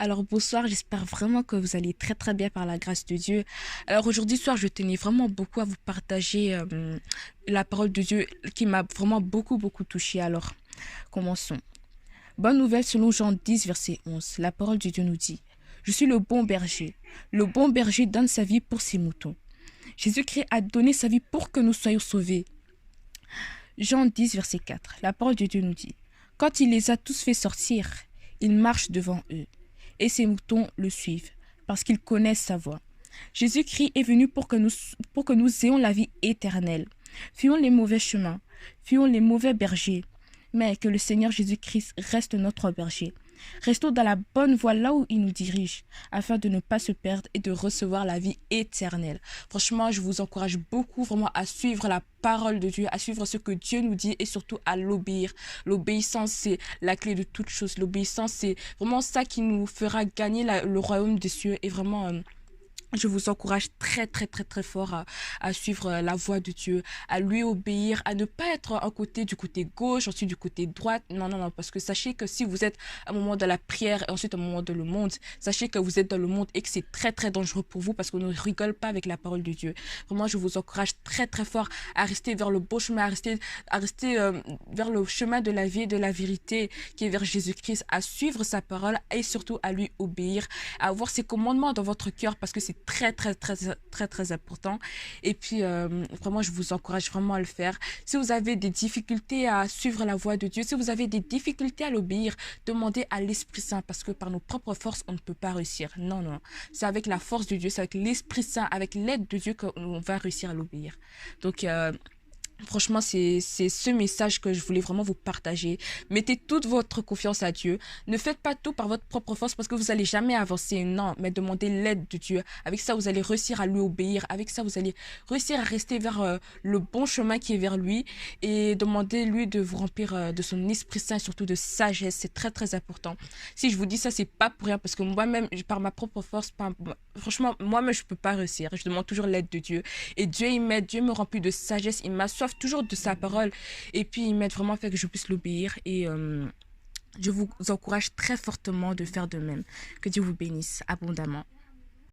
Alors bonsoir, j'espère vraiment que vous allez très très bien par la grâce de Dieu. Alors aujourd'hui soir, je tenais vraiment beaucoup à vous partager la parole de Dieu qui m'a vraiment beaucoup touchée. Alors commençons. Bonne nouvelle selon Jean 10, verset 11. La parole de Dieu nous dit: Je suis le bon berger. Le bon berger donne sa vie pour ses moutons. Jésus-Christ a donné sa vie pour que nous soyons sauvés. Jean 10, verset 4. La parole de Dieu nous dit: Quand il les a tous fait sortir, il marche devant eux, et ses moutons le suivent, parce qu'ils connaissent sa voix. Jésus-Christ est venu pour que nous ayons la vie éternelle. Fuyons les mauvais chemins, fuyons les mauvais bergers, mais que le Seigneur Jésus-Christ reste notre berger. Restons dans la bonne voie là où il nous dirige, afin de ne pas se perdre et de recevoir la vie éternelle. Franchement, je vous encourage beaucoup vraiment à suivre la parole de Dieu, à suivre ce que Dieu nous dit et surtout à l'obéir. L'obéissance, c'est la clé de toute chose. L'obéissance, c'est vraiment ça qui nous fera gagner le royaume des cieux et vraiment... je vous encourage très fort à suivre la voie de Dieu, à lui obéir, à ne pas être du côté gauche, ensuite du côté droite. Non, parce que sachez que si vous êtes à un moment de la prière et ensuite à un moment dans le monde, sachez que vous êtes dans le monde et que c'est très dangereux pour vous parce qu'on ne rigole pas avec la parole de Dieu. Vraiment, je vous encourage très fort à rester vers le bon chemin, à rester vers le chemin de la vie et de la vérité qui est vers Jésus-Christ, à suivre sa parole et surtout à lui obéir, à avoir ses commandements dans votre cœur parce que c'est très important. Et puis vraiment, je vous encourage vraiment à le faire. Si vous avez des difficultés à suivre la voie de Dieu, si vous avez des difficultés à l'obéir, demandez à l'Esprit Saint, parce que par nos propres forces on ne peut pas réussir. Non, c'est avec la force de Dieu, c'est avec l'Esprit Saint, avec l'aide de Dieu qu'on va réussir à l'obéir. Donc franchement, c'est ce message que je voulais vraiment vous partager. Mettez toute votre confiance à Dieu. Ne faites pas tout par votre propre force parce que vous n'allez jamais avancer. Non, mais demandez l'aide de Dieu. Avec ça, vous allez réussir à lui obéir. Avec ça, vous allez réussir à rester vers le bon chemin qui est vers lui. Et demandez-lui de vous remplir de son Esprit Saint et surtout de sagesse. C'est très important. Si je vous dis ça, c'est pas pour rien parce que moi-même, par ma propre force, franchement, moi-même, je peux pas réussir. Je demande toujours l'aide de Dieu. Et Dieu, il m'aide. Dieu me remplit de sagesse. Il m'assoiffe toujours de sa parole et puis il m'aide vraiment à faire que je puisse l'obéir et je vous encourage très fortement de faire de même. Que Dieu vous bénisse abondamment.